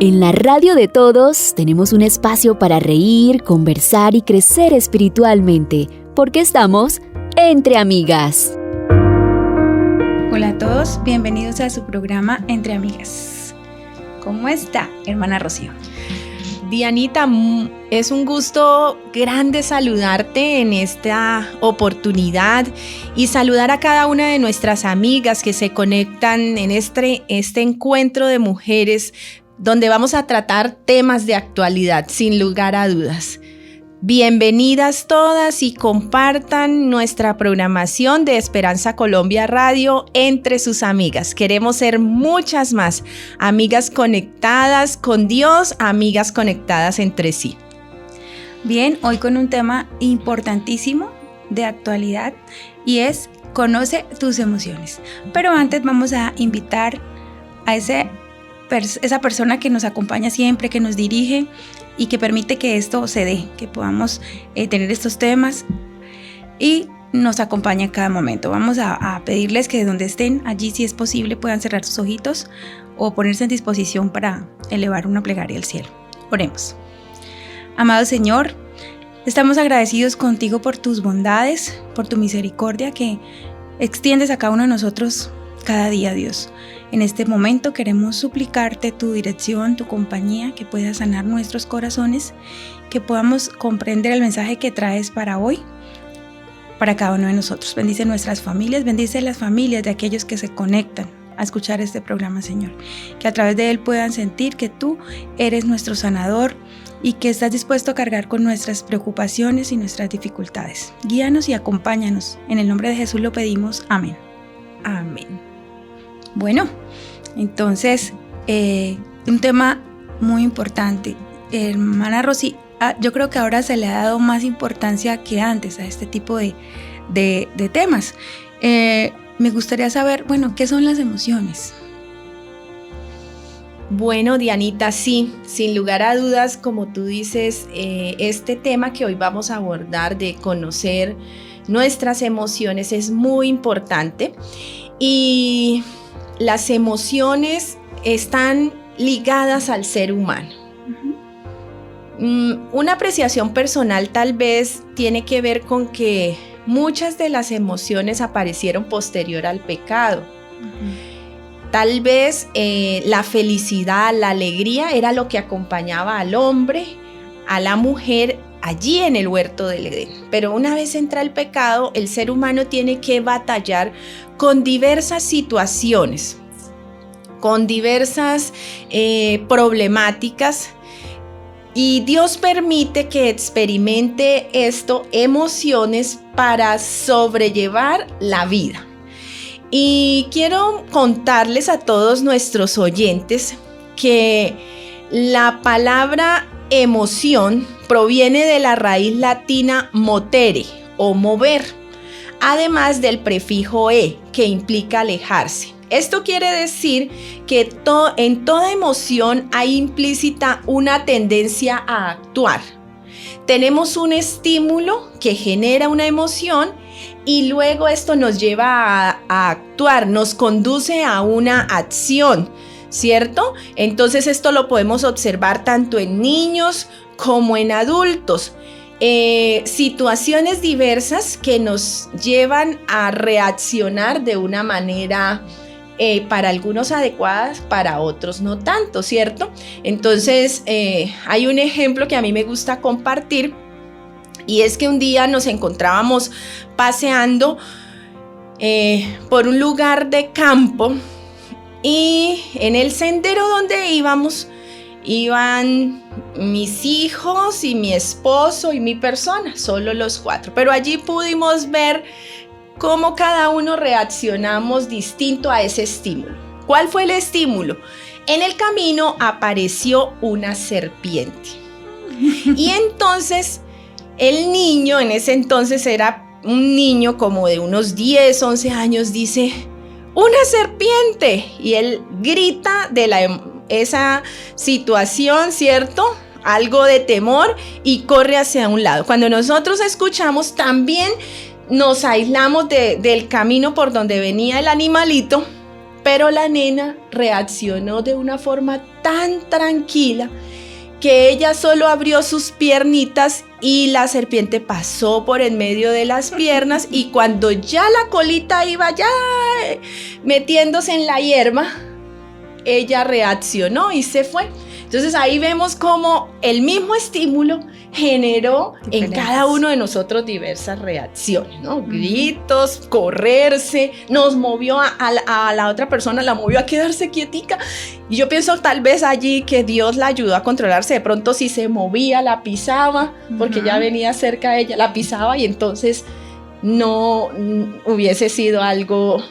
En la radio de todos tenemos un espacio para reír, conversar y crecer espiritualmente, porque estamos entre amigas. Hola a todos, bienvenidos a su programa Entre Amigas. ¿Cómo está, hermana Rocío? Dianita, es un gusto grande saludarte en esta oportunidad y saludar a cada una de nuestras amigas que se conectan en este encuentro de mujeres donde vamos a tratar temas de actualidad, sin lugar a dudas. Bienvenidas todas y compartan nuestra programación de Esperanza Colombia Radio entre sus amigas. Queremos ser muchas más amigas conectadas con Dios, amigas conectadas entre sí. Bien, hoy con un tema importantísimo de actualidad y es conoce tus emociones. Pero antes vamos a invitar a esa persona que nos acompaña siempre, que nos dirige y que permite que esto se dé, que podamos tener estos temas y nos acompaña en cada momento. Vamos a pedirles que de donde estén, allí si es posible, puedan cerrar sus ojitos o ponerse en disposición para elevar una plegaria al cielo. Oremos. Amado Señor, estamos agradecidos contigo por tus bondades, por tu misericordia que extiendes a cada uno de nosotros cada día, Dios. En este momento queremos suplicarte tu dirección, tu compañía, que puedas sanar nuestros corazones, que podamos comprender el mensaje que traes para hoy, para cada uno de nosotros. Bendice nuestras familias, bendice las familias de aquellos que se conectan a escuchar este programa, Señor. Que a través de él puedan sentir que tú eres nuestro sanador y que estás dispuesto a cargar con nuestras preocupaciones y nuestras dificultades. Guíanos y acompáñanos. En el nombre de Jesús lo pedimos. Amén. Amén. Bueno, entonces, un tema muy importante. Hermana Rosy, yo creo que ahora se le ha dado más importancia que antes a este tipo de temas. Me gustaría saber, ¿qué son las emociones? Bueno, Dianita, sí, sin lugar a dudas, como tú dices, este tema que hoy vamos a abordar de conocer nuestras emociones es muy importante y las emociones están ligadas al ser humano. Una apreciación personal tal vez tiene que ver con que muchas de las emociones aparecieron posterior al pecado. Tal vez la felicidad, la alegría era lo que acompañaba al hombre, a la mujer allí en el huerto del Edén. Pero una vez entra el pecado, el ser humano tiene que batallar con diversas situaciones, con diversas problemáticas, y Dios permite que experimente emociones para sobrellevar la vida. Y quiero contarles a todos nuestros oyentes que la palabra emoción proviene de la raíz latina motere o mover, además del prefijo e, que implica alejarse. Esto quiere decir que en toda emoción hay implícita una tendencia a actuar. Tenemos un estímulo que genera una emoción y luego esto nos lleva a actuar, nos conduce a una acción, ¿cierto? Entonces esto lo podemos observar tanto en niños como en adultos. Situaciones diversas que nos llevan a reaccionar de una manera para algunos adecuadas, para otros no tanto, ¿cierto? Entonces hay un ejemplo que a mí me gusta compartir y es que un día nos encontrábamos paseando por un lugar de campo y en el sendero donde iban mis hijos y mi esposo y mi persona, solo los 4. Pero allí pudimos ver cómo cada uno reaccionamos distinto a ese estímulo. ¿Cuál fue el estímulo? En el camino apareció una serpiente. Y entonces el niño, en ese entonces era un niño como de unos 10, 11 años, dice: ¡una serpiente! Y él grita de esa situación, ¿cierto? Algo de temor y corre hacia un lado. Cuando nosotros escuchamos, también nos aislamos del camino por donde venía el animalito pero la nena reaccionó de una forma tan tranquila que ella solo abrió sus piernitas y la serpiente pasó por en medio de las piernas, y cuando ya la colita iba ya metiéndose en la hierba, ella reaccionó y se fue. Entonces ahí vemos cómo el mismo estímulo generó en cada uno de nosotros diversas reacciones, ¿no? Gritos, correrse, nos movió a la otra persona, la movió a quedarse quietica. Y yo pienso tal vez allí que Dios la ayudó a controlarse. De pronto si se movía, la pisaba, porque ya venía cerca de ella, la pisaba, y entonces no hubiese sido algo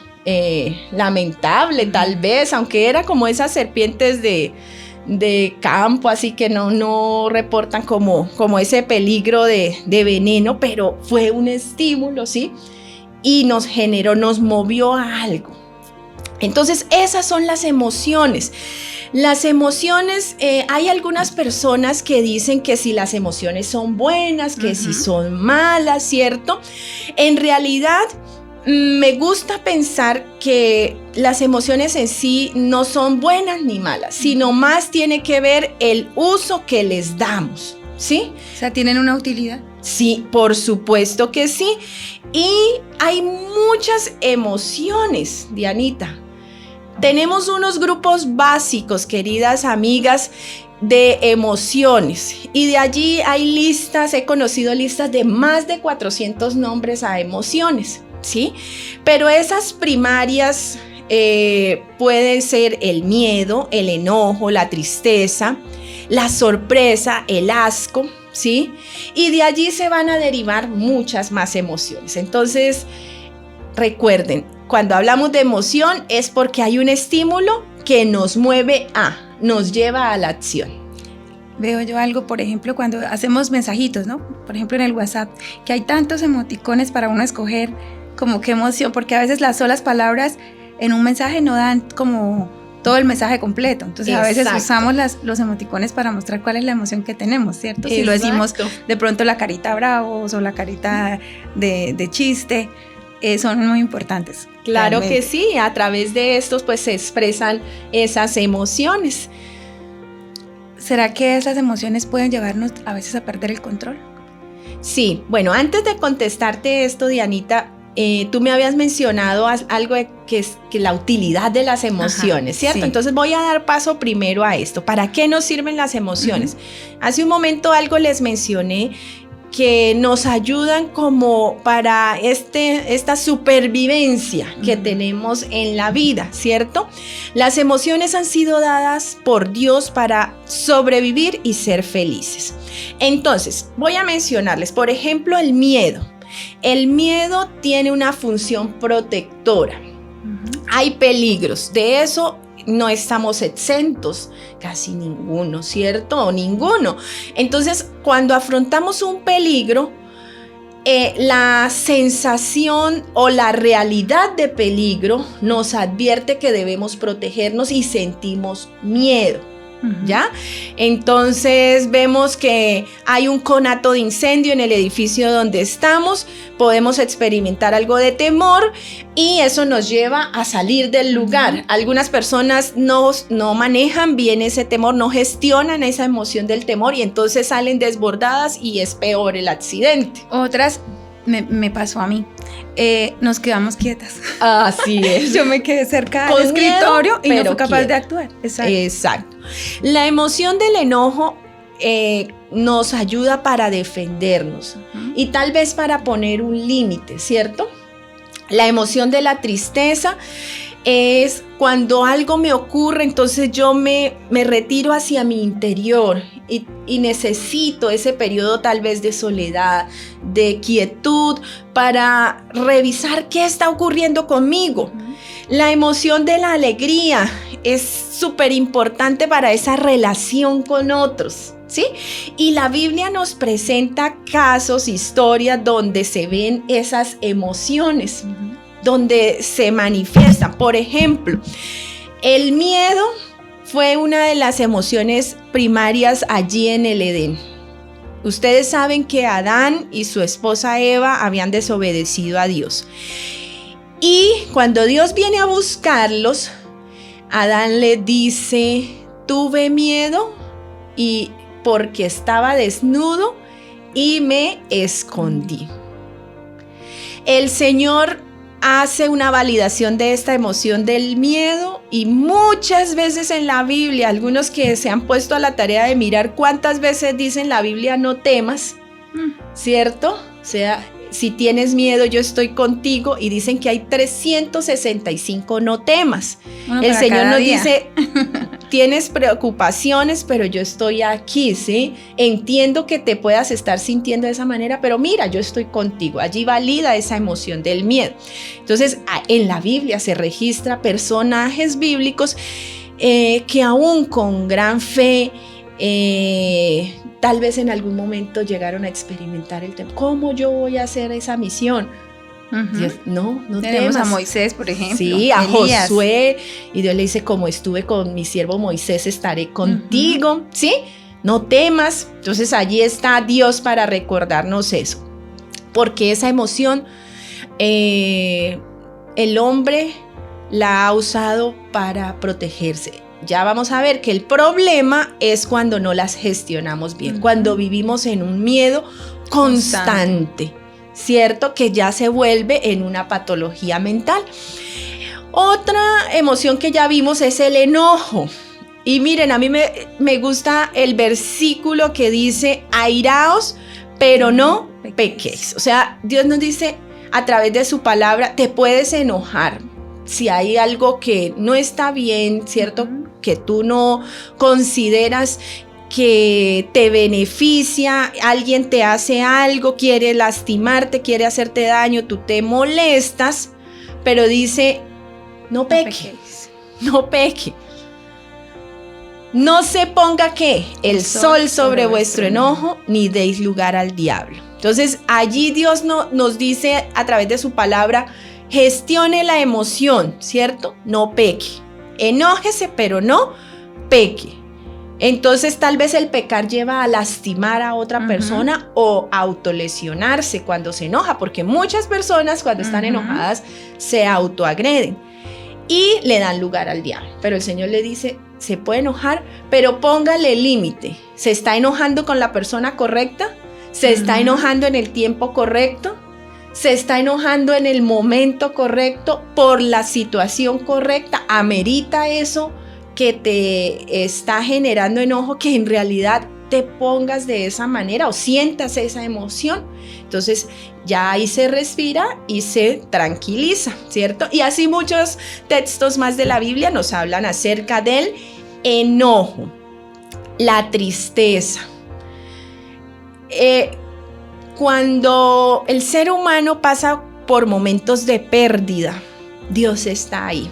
lamentable tal vez, aunque era como esas serpientes de campo, así que no reportan como ese peligro de veneno, pero fue un estímulo, ¿sí? Y nos movió a algo. Entonces esas son las emociones. Las emociones, hay algunas personas que dicen que si las emociones son buenas, que si son malas, ¿cierto? En realidad, me gusta pensar que las emociones en sí no son buenas ni malas, sino más tiene que ver el uso que les damos, ¿sí? O sea, ¿tienen una utilidad? Sí, por supuesto que sí. Y hay muchas emociones, Dianita. Tenemos unos grupos básicos, queridas amigas, de emociones, y de allí hay listas, he conocido listas de más de 400 nombres a emociones, ¿sí? Pero esas primarias pueden ser el miedo, el enojo, la tristeza, la sorpresa, el asco, ¿sí? Y de allí se van a derivar muchas más emociones. Entonces, recuerden, cuando hablamos de emoción es porque hay un estímulo que nos mueve nos lleva a la acción. Veo yo algo, por ejemplo, cuando hacemos mensajitos, ¿no? Por ejemplo, en el WhatsApp, que hay tantos emoticones para uno escoger como qué emoción, porque a veces las solas palabras en un mensaje no dan como todo el mensaje completo. Entonces, a veces usamos los emoticones para mostrar cuál es la emoción que tenemos, ¿cierto? Si lo decimos de pronto la carita bravos o la carita de chiste, son muy importantes. Claro realmente. Que sí, a través de estos pues se expresan esas emociones. ¿Será que esas emociones pueden llevarnos a veces a perder el control? Sí, bueno, antes de contestarte esto, Dianita, tú me habías mencionado algo que es que la utilidad de las emociones, ¿cierto? Sí. Entonces voy a dar paso primero a esto. ¿Para qué nos sirven las emociones? Hace un momento algo les mencioné que nos ayudan como para esta supervivencia que tenemos en la vida, ¿cierto? Las emociones han sido dadas por Dios para sobrevivir y ser felices. Entonces, voy a mencionarles, por ejemplo, el miedo. El miedo tiene una función protectora. Hay peligros, de eso no estamos exentos, casi ninguno, ¿cierto? O ninguno. Entonces, cuando afrontamos un peligro, la sensación o la realidad de peligro nos advierte que debemos protegernos y sentimos miedo. ¿Ya? Entonces vemos que hay un conato de incendio en el edificio donde estamos, podemos experimentar algo de temor y eso nos lleva a salir del lugar. Algunas personas no manejan bien ese temor, no gestionan esa emoción del temor y entonces salen desbordadas y es peor el accidente. Otras, me pasó a mí, nos quedamos quietas. Así es. Yo me quedé cerca del escritorio y no fui capaz de actuar. Exacto. La emoción del enojo nos ayuda para defendernos y tal vez para poner un límite, ¿cierto? La emoción de la tristeza es cuando algo me ocurre, entonces yo me retiro hacia mi interior y necesito ese periodo tal vez de soledad, de quietud, para revisar qué está ocurriendo conmigo. La emoción de la alegría es súper importante para esa relación con otros, ¿sí? Y la Biblia nos presenta casos, historias donde se ven esas emociones, donde se manifiestan. Por ejemplo, el miedo fue una de las emociones primarias allí en el Edén. Ustedes saben que Adán y su esposa Eva habían desobedecido a Dios. Y cuando Dios viene a buscarlos, Adán le dice, tuve miedo y porque estaba desnudo y me escondí. El Señor hace una validación de esta emoción del miedo y muchas veces en la Biblia, algunos que se han puesto a la tarea de mirar cuántas veces dice en la Biblia no temas, ¿cierto? O sea, si tienes miedo yo estoy contigo, y dicen que hay 365 no temas. El Señor nos dice, tienes preocupaciones, pero yo estoy aquí, ¿sí? Entiendo que te puedas estar sintiendo de esa manera, pero mira, yo estoy contigo. Allí valida esa emoción del miedo. Entonces, en la Biblia se registra personajes bíblicos que aún con gran fe, tal vez en algún momento llegaron a experimentar el tema. ¿Cómo yo voy a hacer esa misión? Dios, no tenemos temas. A Moisés, por ejemplo. Sí, a Elías. Josué. Y Dios le dice, como estuve con mi siervo Moisés, estaré contigo. ¿Sí? No temas. Entonces allí está Dios para recordarnos eso. Porque esa emoción, el hombre la ha usado para protegerse. Ya vamos a ver que el problema es cuando no las gestionamos bien, cuando vivimos en un miedo constante, ¿cierto? Que ya se vuelve en una patología mental. Otra emoción que ya vimos es el enojo. Y miren, a mí me gusta el versículo que dice, airaos, pero no pequéis. O sea, Dios nos dice a través de su palabra, te puedes enojar si hay algo que no está bien, ¿cierto? Que tú no consideras que te beneficia, alguien te hace algo, quiere lastimarte, quiere hacerte daño, tú te molestas, pero dice, no peque, no peque. No se ponga ¿qué? El sol sobre vuestro enojo, ni deis lugar al diablo. Entonces allí Dios nos dice a través de su palabra, gestione la emoción, ¿cierto? No peque. Enójese, pero no peque. Entonces tal vez el pecar lleva a lastimar a otra persona o autolesionarse cuando se enoja, porque muchas personas cuando están enojadas se autoagreden y le dan lugar al diablo. Pero el Señor le dice, se puede enojar, pero póngale límite. ¿Se está enojando con la persona correcta? ¿Se está enojando en el tiempo correcto? ¿Se está enojando en el momento correcto por la situación correcta? ¿Amerita eso que te está generando enojo que en realidad te pongas de esa manera o sientas esa emoción? Entonces ya ahí se respira y se tranquiliza, ¿cierto? Y así muchos textos más de la Biblia nos hablan acerca del enojo, la tristeza. Cuando el ser humano pasa por momentos de pérdida, Dios está ahí.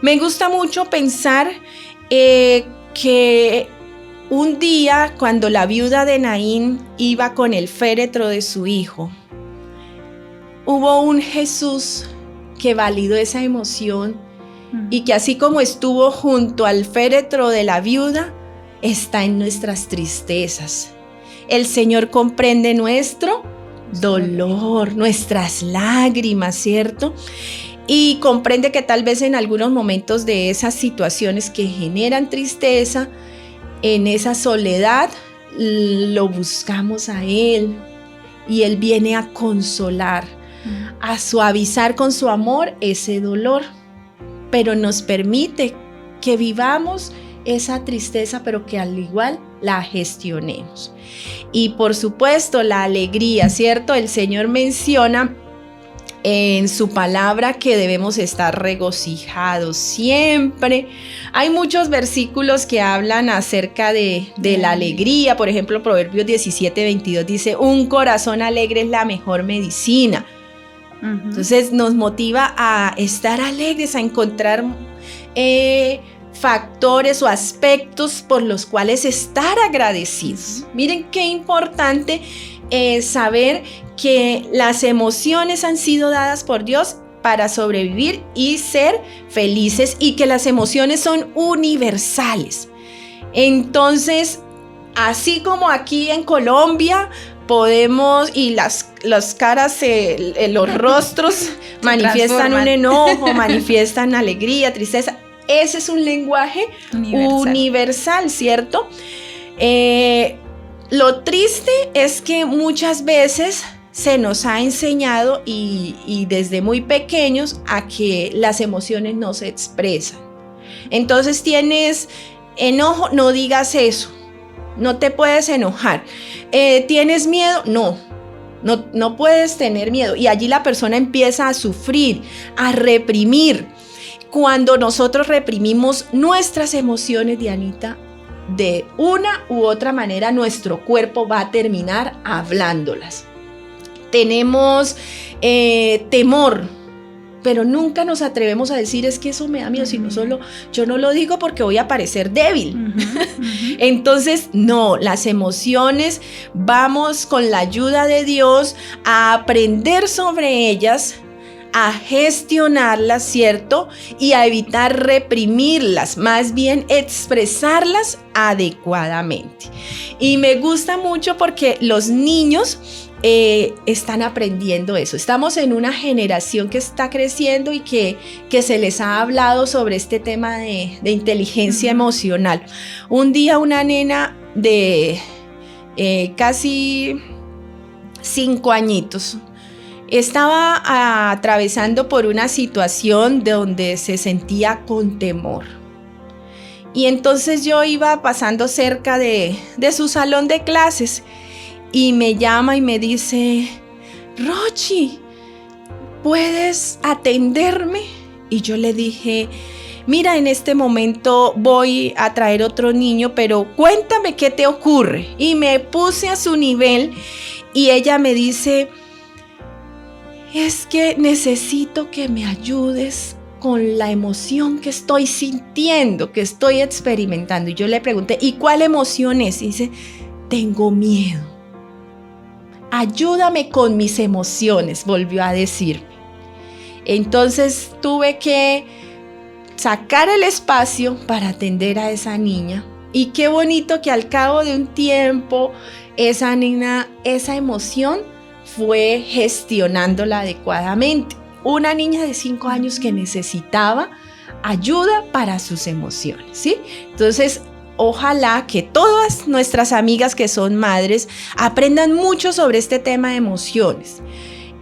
Me gusta mucho pensar que un día cuando la viuda de Naín iba con el féretro de su hijo, hubo un Jesús que validó esa emoción y que así como estuvo junto al féretro de la viuda, está en nuestras tristezas. El Señor comprende nuestro dolor, nuestras lágrimas, ¿cierto? Y comprende que tal vez en algunos momentos de esas situaciones que generan tristeza, en esa soledad, lo buscamos a Él y Él viene a consolar, a suavizar con su amor ese dolor, pero nos permite que vivamos esa tristeza, pero que al igual la gestionemos. Y por supuesto la alegría, ¿cierto? El Señor menciona en su palabra que debemos estar regocijados siempre. Hay muchos versículos que hablan acerca de la alegría. Por ejemplo, Proverbios 17:22 dice, un corazón alegre es la mejor medicina. Entonces nos motiva a estar alegres, a encontrar factores o aspectos por los cuales estar agradecidos. Miren qué importante saber que las emociones han sido dadas por Dios para sobrevivir y ser felices y que las emociones son universales. Entonces, así como aquí en Colombia podemos, y las caras, los rostros manifiestan un enojo, manifiestan alegría, tristeza. ese es un lenguaje universal, ¿cierto? Lo triste es que muchas veces se nos ha enseñado y desde muy pequeños a que las emociones no se expresan. Entonces tienes enojo, no digas eso, no te puedes enojar. ¿Tienes miedo? No puedes tener miedo. Y allí la persona empieza a sufrir, a reprimir. Cuando nosotros reprimimos nuestras emociones, Dianita, de una u otra manera nuestro cuerpo va a terminar hablándolas. Tenemos temor, pero nunca nos atrevemos a decir es que eso me da miedo, sino solo yo no lo digo porque voy a parecer débil. Entonces, no, las emociones vamos con la ayuda de Dios a aprender sobre ellas, a gestionarlas, ¿cierto? Y a evitar reprimirlas, más bien expresarlas adecuadamente. Y me gusta mucho porque los niños están aprendiendo eso. Estamos en una generación que está creciendo y que se les ha hablado sobre este tema de inteligencia emocional. Un día una nena de casi 5 añitos estaba atravesando por una situación donde se sentía con temor. Y entonces yo iba pasando cerca de su salón de clases y me llama y me dice, Rochi, ¿puedes atenderme? Y yo le dije, mira, en este momento voy a traer otro niño, pero cuéntame qué te ocurre. Y me puse a su nivel y ella me dice, es que necesito que me ayudes con la emoción que estoy sintiendo, que estoy experimentando. Y yo le pregunté, ¿y cuál emoción es? Y dice, tengo miedo. Ayúdame con mis emociones, volvió a decirme. Entonces tuve que sacar el espacio para atender a esa niña. Y qué bonito que al cabo de un tiempo esa niña, esa emoción fue gestionándola adecuadamente. Una niña de 5 años que necesitaba ayuda para sus emociones, ¿sí? Entonces, ojalá que todas nuestras amigas que son madres aprendan mucho sobre este tema de emociones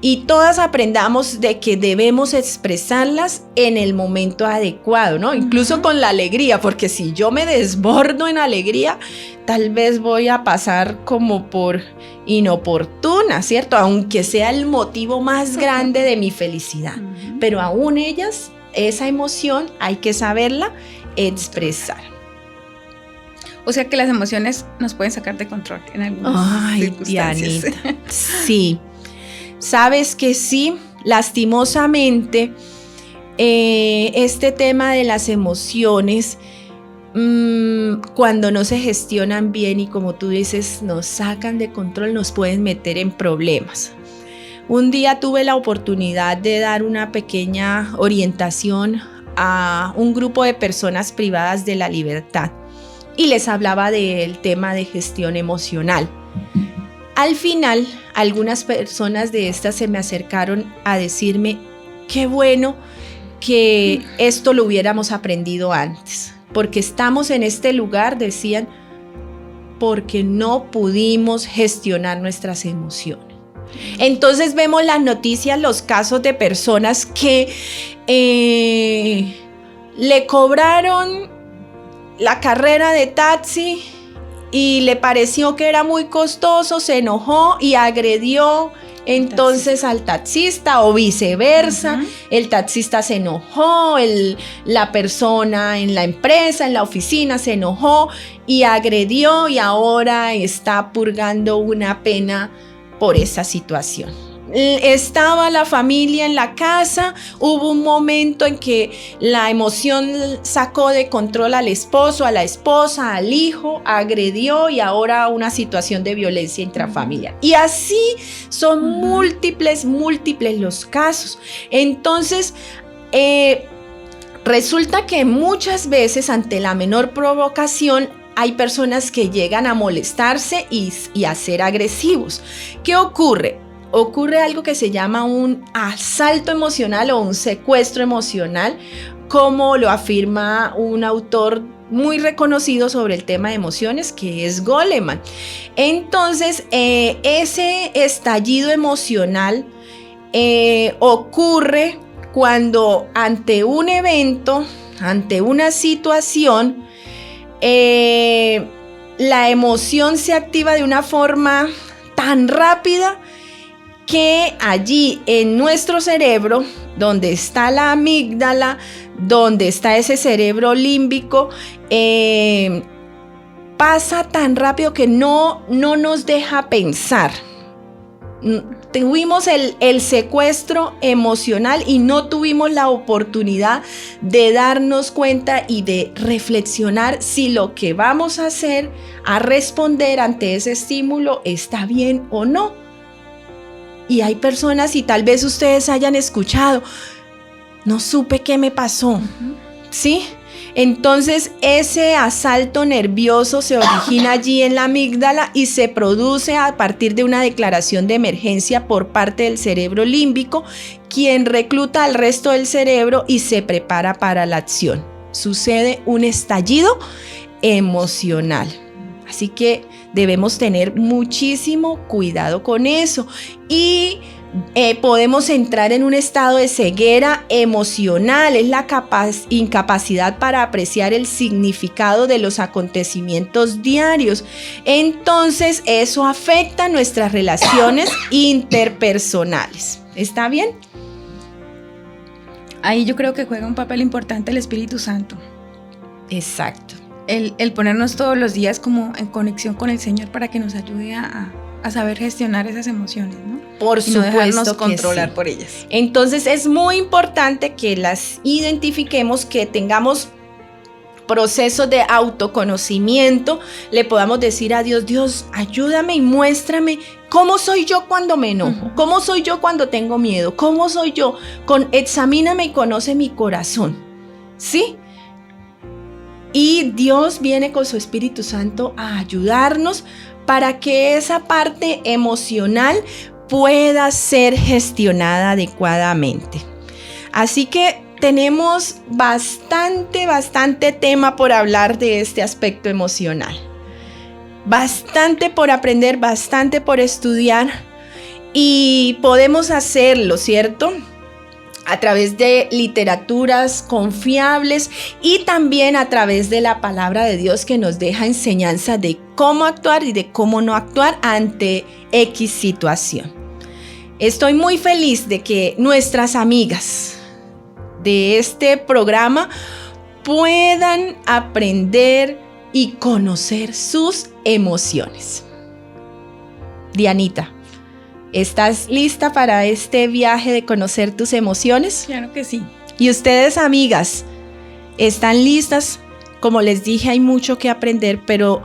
y todas aprendamos de que debemos expresarlas en el momento adecuado, ¿no? Incluso con la alegría, porque si yo me desbordo en alegría, tal vez voy a pasar como por inoportuna, ¿cierto? Aunque sea el motivo más grande de mi felicidad. Pero aún ellas, esa emoción hay que saberla expresar. O sea que las emociones nos pueden sacar de control en algunas circunstancias. Dianita, sí. Sabes que sí, lastimosamente, este tema de las emociones, cuando no se gestionan bien y como tú dices, nos sacan de control, nos pueden meter en problemas. Un día tuve la oportunidad de dar una pequeña orientación a un grupo de personas privadas de la libertad y les hablaba del tema de gestión emocional. Al final, algunas personas de estas se me acercaron a decirme, qué bueno que esto lo hubiéramos aprendido antes, porque estamos en este lugar, decían, porque no pudimos gestionar nuestras emociones. Entonces vemos las noticias, los casos de personas que le cobraron la carrera de taxi y le pareció que era muy costoso, se enojó y agredió entonces al taxista o viceversa. El taxista se enojó, la persona en la empresa, en la oficina se enojó y agredió y ahora está purgando una pena por esa situación. Estaba la familia en la casa, hubo un momento en que la emoción sacó de control al esposo, a la esposa, al hijo, agredió y ahora una situación de violencia intrafamiliar. Y así son múltiples los casos. Entonces, resulta que muchas veces ante la menor provocación hay personas que llegan a molestarse y a ser agresivos. ¿Qué ocurre? Ocurre algo que se llama un asalto emocional o un secuestro emocional como lo afirma un autor muy reconocido sobre el tema de emociones, que es Goleman. Entonces, ese estallido emocional ocurre cuando ante un evento, ante una situación, la emoción se activa de una forma tan rápida que allí en nuestro cerebro, donde está la amígdala, donde está ese cerebro límbico, pasa tan rápido que no nos deja pensar. Tuvimos el secuestro emocional y no tuvimos la oportunidad de darnos cuenta y de reflexionar si lo que vamos a hacer, a responder ante ese estímulo, está bien o no. Y hay personas, y tal vez ustedes hayan escuchado, no supe qué me pasó, ¿sí? Entonces ese asalto nervioso se origina allí en la amígdala y se produce a partir de una declaración de emergencia por parte del cerebro límbico, quien recluta al resto del cerebro y se prepara para la acción. Sucede un estallido emocional. Así que debemos tener muchísimo cuidado con eso y podemos entrar en un estado de ceguera emocional, es la incapacidad para apreciar el significado de los acontecimientos diarios. Entonces, eso afecta nuestras relaciones interpersonales. ¿Está bien? Ahí yo creo que juega un papel importante el Espíritu Santo. Exacto. El ponernos todos los días como en conexión con el Señor para que nos ayude a saber gestionar esas emociones, ¿no? Por y no dejarnos supuesto controlar sí. por ellas. Entonces es muy importante que las identifiquemos, que tengamos procesos de autoconocimiento, le podamos decir a Dios, Dios, ayúdame y muéstrame cómo soy yo cuando me enojo, cómo soy yo cuando tengo miedo, cómo soy yo, examíname y conoce mi corazón, ¿sí? Y Dios viene con su Espíritu Santo a ayudarnos para que esa parte emocional pueda ser gestionada adecuadamente. Así que tenemos bastante tema por hablar de este aspecto emocional. Bastante por aprender, bastante por estudiar y podemos hacerlo, ¿cierto? A través de literaturas confiables y también a través de la palabra de Dios que nos deja enseñanza de cómo actuar y de cómo no actuar ante X situación. Estoy muy feliz de que nuestras amigas de este programa puedan aprender y conocer sus emociones. Dianita, ¿estás lista para este viaje de conocer tus emociones? Claro que sí. Y ustedes, amigas, ¿están listas? Como les dije, hay mucho que aprender, pero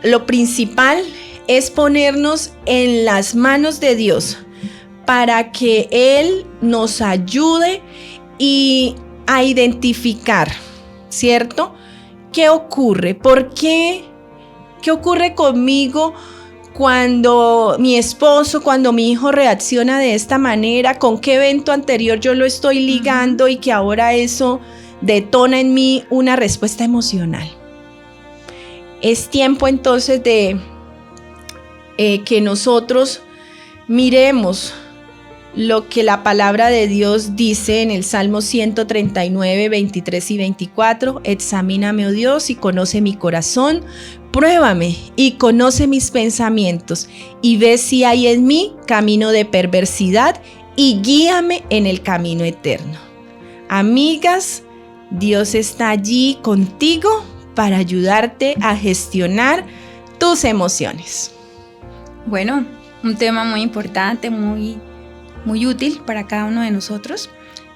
lo principal es ponernos en las manos de Dios para que Él nos ayude y a identificar, ¿cierto? ¿Qué ocurre? ¿Por qué? ¿Qué ocurre conmigo cuando mi esposo, cuando mi hijo reacciona de esta manera? ¿Con qué evento anterior yo lo estoy ligando y que ahora eso detona en mí una respuesta emocional? Es tiempo entonces de que nosotros miremos lo que la palabra de Dios dice en el Salmo 139, 23 y 24. Examíname, oh Dios, y conoce mi corazón. Pruébame y conoce mis pensamientos y ve si hay en mí camino de perversidad y guíame en el camino eterno. Amigas, Dios está allí contigo para ayudarte a gestionar tus emociones. Bueno, un tema muy importante, muy útil para cada uno de nosotros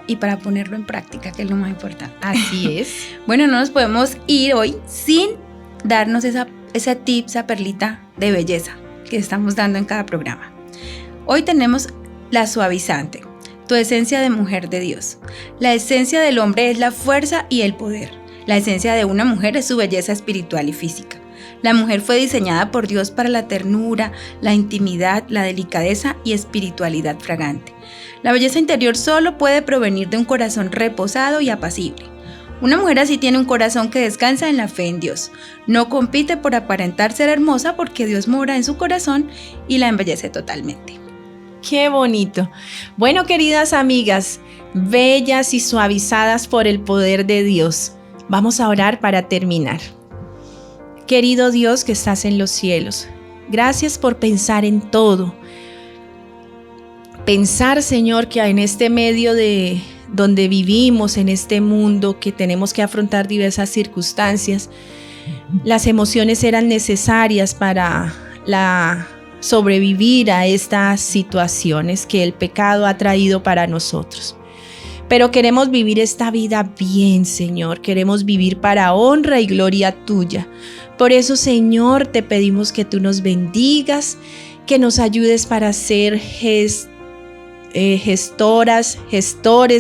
y para ponerlo en práctica, que es lo más importante. Así es. Bueno, no nos podemos ir hoy sin darnos ese tip, esa perlita de belleza que estamos dando en cada programa. Hoy tenemos la suavizante, tu esencia de mujer de Dios. La esencia del hombre es la fuerza y el poder. La esencia de una mujer es su belleza espiritual y física. La mujer fue diseñada por Dios para la ternura, la intimidad, la delicadeza y espiritualidad fragante. La belleza interior solo puede provenir de un corazón reposado y apacible. Una mujer así tiene un corazón que descansa en la fe en Dios. No compite por aparentar ser hermosa porque Dios mora en su corazón y la embellece totalmente. ¡Qué bonito! Bueno, queridas amigas, bellas y suavizadas por el poder de Dios, vamos a orar para terminar. Querido Dios que estás en los cielos, gracias por pensar en todo. Pensar, Señor, que en este medio de donde vivimos, en este mundo que tenemos que afrontar diversas circunstancias, las emociones eran necesarias para sobrevivir a estas situaciones que el pecado ha traído para nosotros. Pero queremos vivir esta vida bien, Señor. Queremos vivir para honra y gloria tuya. Por eso, Señor, te pedimos que tú nos bendigas, que nos ayudes para ser gestores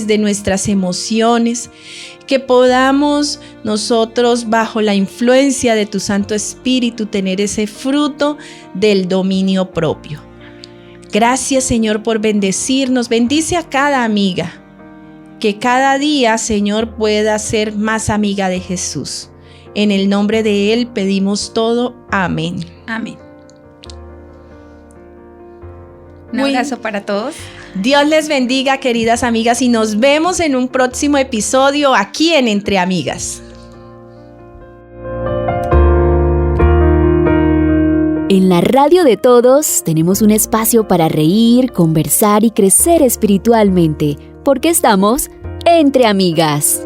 de nuestras emociones, que podamos nosotros bajo la influencia de tu Santo Espíritu tener ese fruto del dominio propio. Gracias, Señor, por bendecirnos. Bendice a cada amiga, que cada día, Señor, pueda ser más amiga de Jesús. En el nombre de Él pedimos todo. Amén. Amén. Un abrazo para todos. Dios les bendiga, queridas amigas, y nos vemos en un próximo episodio aquí en Entre Amigas. En la radio de todos tenemos un espacio para reír, conversar y crecer espiritualmente, porque estamos entre amigas.